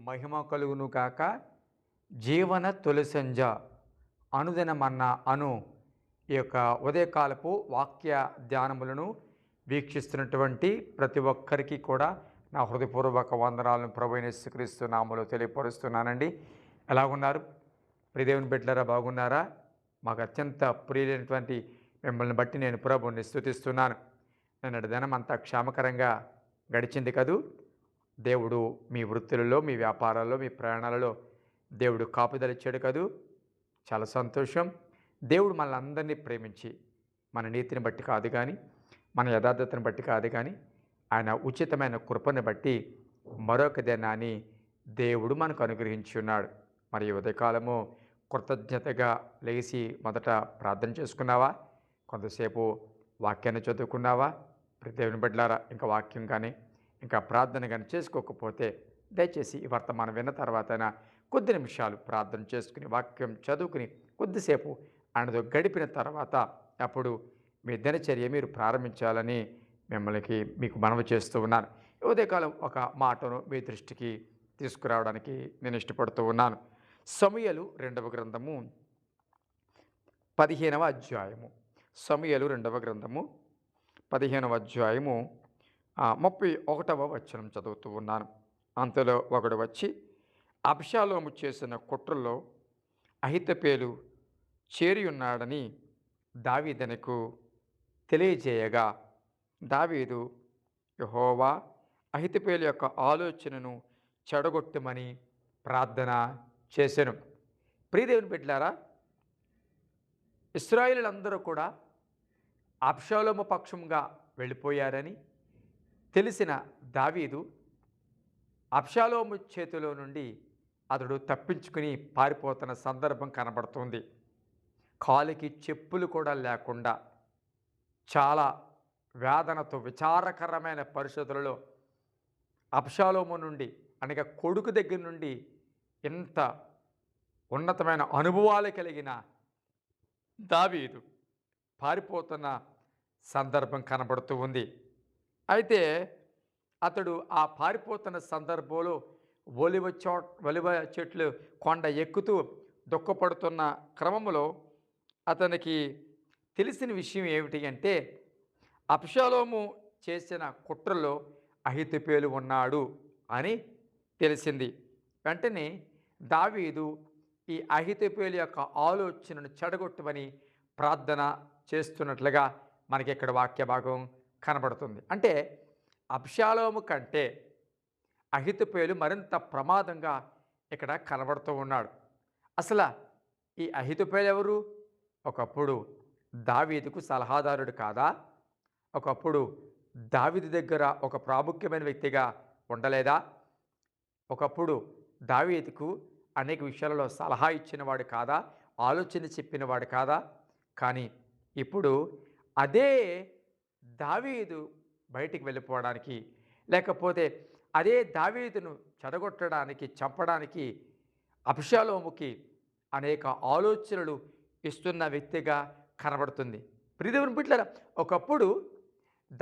మహిమ కలుగును కాక. జీవన తొలిసంజ అనుదిన మన్నా అను ఈ యొక్క ఉదయకాలపు వాక్య ధ్యానములను వీక్షిస్తున్నటువంటి ప్రతి ఒక్కరికి కూడా నా హృదయపూర్వక వందనాలను ప్రభువైన యేసుక్రీస్తు నామములో తెలియపరుస్తున్నానండి. ఎలాగున్నారు ప్రియదేవుని బిడ్డలారా, బాగున్నారా? మాకు అత్యంత ప్రియులైనటువంటి మిమ్మల్ని బట్టి నేను ప్రభువుని స్తుతిస్తున్నాను. నిన్నటి దినం అంతా క్షేమకరంగా గడిచింది కదూ. దేవుడు మీ వృత్తులలో, మీ వ్యాపారాల్లో, మీ ప్రయాణాలలో దేవుడు కాపుదల ఇచ్చాడు కదూ. చాలా సంతోషం. దేవుడు మనల్ని అందరినీ ప్రేమించి మన నీతిని బట్టి కాదు కానీ, మన యథార్థతను బట్టి కాదు కానీ, ఆయన ఉచితమైన కృపను బట్టి మరొక దినాన్ని దేవుడు మనకు అనుగ్రహించి ఉన్నాడు. మరి ఈ ఉదయకాలము కృతజ్ఞతగా లేచి మొదట ప్రార్థన చేసుకున్నావా? కొంతసేపు వాక్యాన్ని చదువుకున్నావా? దేవుని బిడ్డలారా, ఇంకా వాక్యం కానీ ఇంకా ప్రార్థన కానీ చేసుకోకపోతే దయచేసి ఈ వర్తమానం విన్న తర్వాతైనా కొద్ది నిమిషాలు ప్రార్థన చేసుకుని వాక్యం చదువుకుని కొద్దిసేపు ఆయనతో గడిపిన తర్వాత అప్పుడు మీ దినచర్య మీరు ప్రారంభించాలని మీకు మనవి చేస్తూ ఉన్నాను. ఉదయకాలం ఒక మాటను మీ దృష్టికి తీసుకురావడానికి నేను ఇష్టపడుతూ ఉన్నాను. సమూయేలు 2వ గ్రంథము 15వ అధ్యాయము. సమూయేలు 2వ గ్రంథము 15వ అధ్యాయము 31వ వచనం చదువుతూ ఉన్నాను. అంతలో ఒకడు వచ్చి అబ్షాలోము చేసిన కుట్రలో అహితోపెలు చేరి ఉన్నాడని దావీదునకు తెలియజేయగా, దావీదు యెహోవా అహితోపెలు యొక్క ఆలోచనను చెడగొట్టమని ప్రార్థన చేసెను. ప్రియదేవుని బిడ్డలారా, ఇశ్రాయేలీయులందరూ కూడా అబ్షాలోము పక్షంగా వెళ్ళిపోయారని తెలిసిన దావీదు అబ్షాలోము చేతిలో నుండి అతడు తప్పించుకుని పారిపోతున్న సందర్భం కనబడుతుంది. కాలికి చెప్పులు కూడా లేకుండా చాలా వేదనతో విచారకరమైన పరిస్థితులలో అబ్షాలోము నుండి అనగా కొడుకు దగ్గర నుండి ఎంత ఉన్నతమైన అనుభవాలు కలిగిన దావీదు పారిపోతున్న సందర్భం కనబడుతూ ఉంది. అయితే అతడు ఆ పారిపోతున్న సందర్భంలో ఒలివ చెట్లు కొండ ఎక్కుతూ దుఃఖపడుతున్న క్రమంలో అతనికి తెలిసిన విషయం ఏమిటి అంటే, అబ్షాలోము చేసిన కుట్రలో అహితోపెలు ఉన్నాడు అని తెలిసింది. వెంటనే దావీదు ఈ అహితోపెలు యొక్క ఆలోచనను చెడగొట్టమని ప్రార్థన చేస్తున్నట్లుగా మనకి ఇక్కడ వాక్య భాగం కనబడుతుంది. అంటే అబ్షాలోము కంటే అహితోపెలు మరింత ప్రమాదంగా ఇక్కడ కనబడుతూ ఉన్నాడు. అసలు ఈ అహితోపెలు ఎవరు? ఒకప్పుడు దావీదుకు సలహాదారుడు కాదా? ఒకప్పుడు దావీదు దగ్గర ఒక ప్రాముఖ్యమైన వ్యక్తిగా ఉండలేదా? ఒకప్పుడు దావీదుకు అనేక విషయాలలో సలహా ఇచ్చినవాడు కాదా? ఆలోచన చెప్పినవాడు కాదా? కానీ ఇప్పుడు అదే దావీదు బయటికి వెళ్ళిపోవడానికి, లేకపోతే అదే దావీదును చెడగొట్టడానికి, చంపడానికి అబ్షాలోముకి అనేక ఆలోచనలు ఇస్తున్న వ్యక్తిగా కనబడుతుంది. ప్రియదేవుని బిడ్డలారా, ఒకప్పుడు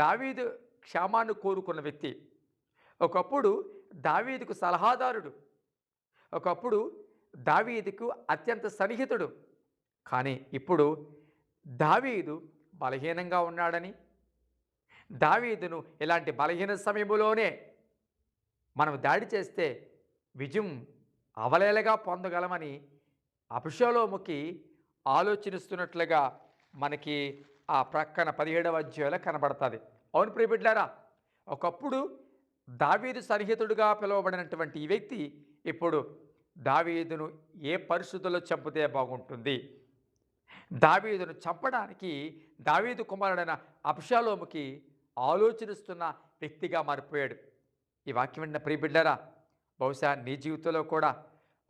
దావీదు క్షేమాన్ని కోరుకున్న వ్యక్తి, ఒకప్పుడు దావీదుకు సలహాదారుడు, ఒకప్పుడు దావీదుకు అత్యంత సన్నిహితుడు. కానీ ఇప్పుడు దావీదు బలహీనంగా ఉన్నాడని, దావీదును ఇలాంటి బలహీన సమయంలోనే మనం దాడి చేస్తే విజయం అవలేలగా పొందగలమని అబ్షాలోముకి ఆలోచనిస్తున్నట్లుగా మనకి ఆ ప్రక్కన 17వ అధ్యాయంలో కనబడుతుంది. అవును ప్రియబిడ్డలారా, ఒకప్పుడు దావీదు సన్నిహితుడుగా పిలువబడినటువంటి ఈ వ్యక్తి ఇప్పుడు దావీదును ఏ పరిస్థితుల్లో చంపితే బాగుంటుంది, దావీదును చంపడానికి దావీదు కుమారుడైన అబ్షాలోముకి ఆలోచనిస్తున్న వ్యక్తిగా మారిపోయాడు. ఈ వాక్యం విన్న ప్రియబిడ్డలారా, బహుశా నీ జీవితంలో కూడా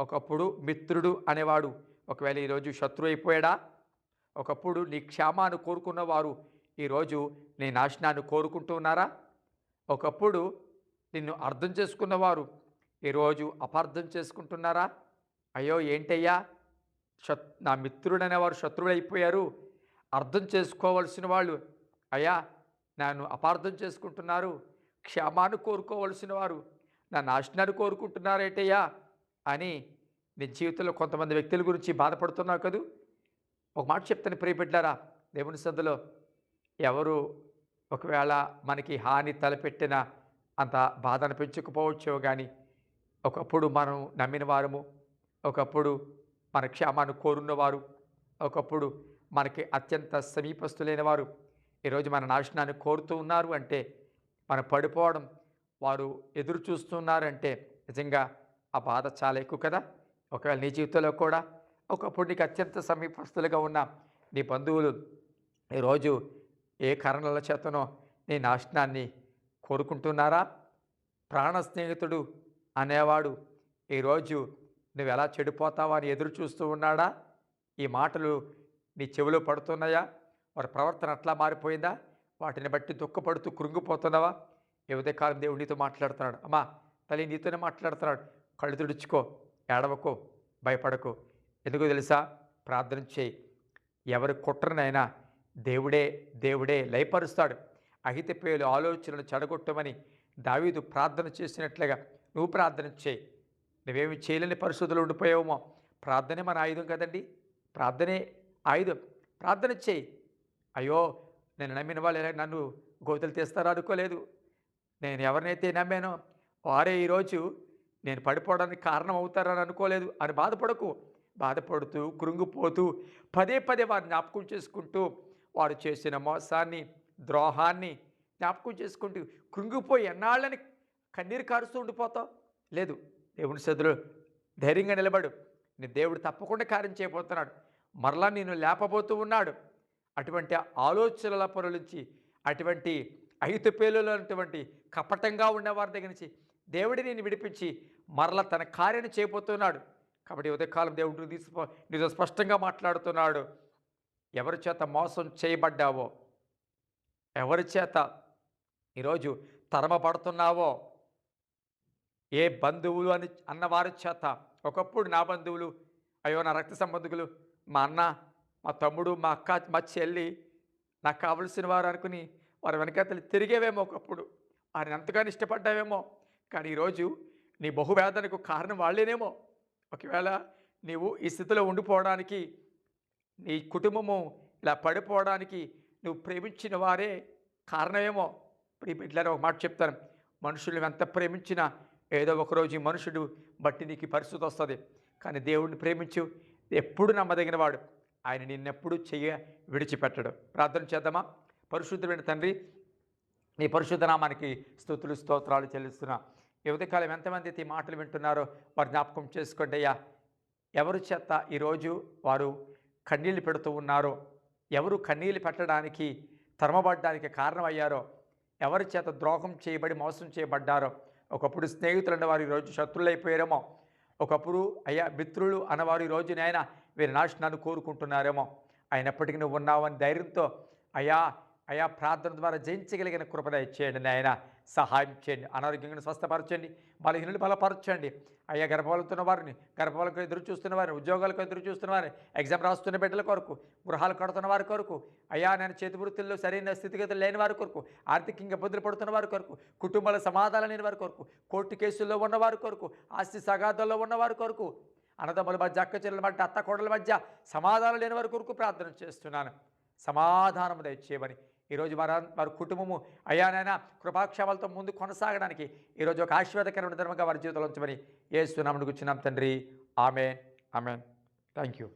ఒకప్పుడు మిత్రుడు అనేవాడు ఒకవేళ ఈరోజు శత్రువు అయిపోయాడా? ఒకప్పుడు నీ క్షేమాన్ని కోరుకున్నవారు ఈరోజు నీ నాశనాన్ని కోరుకుంటూ ఉన్నారా? ఒకప్పుడు నిన్ను అర్థం చేసుకున్నవారు ఈరోజు అపార్థం చేసుకుంటున్నారా? అయ్యో ఏంటయ్యా, నా మిత్రుడనేవారు శత్రువులు అయిపోయారు, అర్థం చేసుకోవలసిన వాళ్ళు అయ్యా నన్ను అపార్థం చేసుకుంటున్నారు, క్షేమాన్ని కోరుకోవలసిన వారు నా నాశనాన్ని కోరుకుంటున్నారేటయ్యా అని నీ జీవితంలో కొంతమంది వ్యక్తుల గురించి బాధపడుతున్నావు కదూ. ఒక మాట చెప్తాను ప్రియబిడ్డలారా, దేవుని సందులో ఎవరు ఒకవేళ మనకి హాని తలపెట్టిన అంత బాధ అనిపించకపోవచ్చేమో కానీ, ఒకప్పుడు మనం నమ్మిన వారము, ఒకప్పుడు మన క్షేమాన్ని కోరున్నవారు, ఒకప్పుడు మనకి అత్యంత సమీపస్తులైన వారు ఈరోజు మన నాశనాన్ని కోరుతూ ఉన్నారు అంటే, మనం పడిపోవడం వారు ఎదురు చూస్తున్నారంటే నిజంగా ఆ బాధ చాలా ఎక్కువ కదా. ఒకవేళ నీ జీవితంలో కూడా ఒకప్పుడు నీకు అత్యంత సమీపస్తులుగా ఉన్న నీ బంధువులు ఈరోజు ఏ కారణాల చేతనో నీ నాశనాన్ని కోరుకుంటున్నారా? ప్రాణ స్నేహితుడు అనేవాడు ఈరోజు నువ్వు ఎలా చెడిపోతావా అని ఎదురు చూస్తూ ఉన్నాడా? ఈ మాటలు నీ చెవిలో పడుతున్నాయా? వారి ప్రవర్తన అట్లా మారిపోయిందా? వాటిని బట్టి దుఃఖపడుతూ కృంగిపోతున్నావా? ఈ ఉదయకాలం దేవుడు నీతో మాట్లాడుతున్నాడు. అమ్మా తల్లి నీతోనే మాట్లాడుతున్నాడు. కళ్ళు తుడుచుకో, ఏడవకో, భయపడకు. ఎందుకో తెలుసా? ప్రార్థన చేయి. ఎవరి కుట్రనైనా దేవుడే దేవుడే లయపరుస్తాడు. అహితోపెలు ఆలోచనలు చెడగొట్టమని దావీదు ప్రార్థన చేసినట్లుగా నువ్వు ప్రార్థన చేయి. నువ్వేమి చేయలేని పరిస్థితులు ఉండిపోయావేమో. ప్రార్థనే మన ఆయుధం కదండి. ప్రార్థనే ఆయుధం. ప్రార్థన చేయి. అయ్యో నేను నమ్మిన వాళ్ళు ఎలా నన్ను గోతులు తీస్తారో అనుకోలేదు. నేను ఎవరినైతే నమ్మానో వారే ఈరోజు నేను పడిపోవడానికి కారణం అవుతారని అనుకోలేదు అని బాధపడకు. బాధపడుతూ కృంగిపోతూ పదే పదే వారిని జ్ఞాపకం చేసుకుంటూ వారు చేసిన మోసాన్ని, ద్రోహాన్ని జ్ఞాపకం చేసుకుంటూ కృంగిపోయి ఎన్నాళ్ళని కన్నీరు కారుస్తూ ఉండిపోతావు. లేదు, దేవుని సదులు ధైర్యంగా నిలబడు. నీ దేవుడు తప్పకుండా కార్యం చేయబోతున్నాడు. మరలా నేను లేపబోతూ ఉన్నాడు. అటువంటి ఆలోచనల పరుల నుంచి, అటువంటి అహితోపెలులైనటువంటి కపటంగా ఉన్నవారి దగ్గర నుంచి దేవుడి నేను విడిపించి మరలా తన కార్యాన్ని చేయబోతున్నాడు. కాబట్టి ఉదయకాలం దేవుడు నీతో స్పష్టంగా మాట్లాడుతున్నాడు. ఎవరి చేత మోసం చేయబడ్డావో, ఎవరి చేత ఈరోజు తరమబడుతున్నావో, ఏ బంధువులు అని అన్నవారి చేత, ఒకప్పుడు నా బంధువులు, అయ్యో నా రక్త సంబంధికులు, మా అన్న, మా తమ్ముడు, మా అక్క, మా చెల్లి నాకు కావలసిన వారు అనుకుని వారి వెనకాతలు తిరిగేవేమో, ఒకప్పుడు వారిని ఎంతగానో ఇష్టపడ్డావేమో. కానీ ఈరోజు నీ బహువేదనకు కారణం వాళ్ళేనేమో. ఒకవేళ నీవు ఈ స్థితిలో ఉండిపోవడానికి, నీ కుటుంబము ఇలా పడిపోవడానికి నువ్వు ప్రేమించిన వారే కారణమేమో. ప్రియబిడ్డలారా, ఒక మాట చెప్తాను. మనుషులను ఎంత ప్రేమించినా ఏదో ఒకరోజు ఈ మనుషుడు బట్టి నీకు పరిస్థితి వస్తుంది. కానీ దేవుడిని ప్రేమించు, ఎప్పుడు నమ్మదగిన వాడు. ఆయన నిన్నెప్పుడు విడిచిపెట్టడు. ప్రార్థన చేద్దామా? పరిశుద్ధమైన తండ్రి, నీ పరిశుద్ధ నామానికి స్తుతులు స్తోత్రాలు చెల్లిస్తున్నా. ఈ ఉదయకాలం ఎంతమంది అయితే ఈ మాటలు వింటున్నారో వారు జ్ఞాపకం చేసుకోండి అయ్యా. ఎవరి చేత ఈరోజు వారు కన్నీళ్ళు పెడుతూ ఉన్నారో, ఎవరు కన్నీళ్ళు పెట్టడానికి తరమబడ్డానికి కారణమయ్యారో, ఎవరి చేత ద్రోహం చేయబడి మోసం చేయబడ్డారో, ఒకప్పుడు స్నేహితులు అన్నవారు ఈరోజు శత్రులైపోయారేమో, ఒకప్పుడు అయ్యా మిత్రులు అన్నవారు ఈరోజు నాయన వీరి నాశనాన్ని కోరుకుంటున్నారేమో. అయినప్పటికీ నువ్వు ఉన్నావని ధైర్యంతో అయ్యా అయా ప్రార్థన ద్వారా జయించగలిగిన కృపద ఇచ్చేయండి నాయన. సహాయం చేయండి. అనారోగ్యంగా స్వస్థపరచండి. బలహీనులు బలపరచండి. అయ్యా గర్భవతున్న వారిని, గర్భాలకు ఎదురు చూస్తున్న వారిని, ఉద్యోగాలకు ఎదురు చూస్తున్న వారిని, ఎగ్జామ్ రాస్తున్న బిడ్డల కొరకు, గృహాలు కడుతున్న వారి కొరకు, అయ్యా నేను చేతి వృత్తుల్లో సరైన స్థితిగతులు లేని వారి కొరకు, ఆర్థికంగా ఇబ్బందులు పడుతున్న వారి కొరకు, కుటుంబాల సమాధానం లేని వారి కొరకు, కోర్టు కేసుల్లో ఉన్నవారి కొరకు, ఆస్తి సగాదాల్లో ఉన్నవారి కొరకు, అన్నదమ్ముల మధ్య, అక్క చెల్లెల మధ్య, అత్త కోడల మధ్య సమాధానం లేని వారి కొరకు ప్రార్థన చేస్తున్నాను. సమాధానం దయచేయమని ఈరోజు వారి కుటుంబము అయ్యానైనా కృపాక్షేమాలతో ముందు కొనసాగడానికి ఈరోజు ఒక ఆశీర్వాదకరమైన ధర్మంగా వారి జీవితంలో ఉంచమని యేసు నామమున కూర్చున్నాం తండ్రి. ఆమేన్, ఆమేన్. Thank you.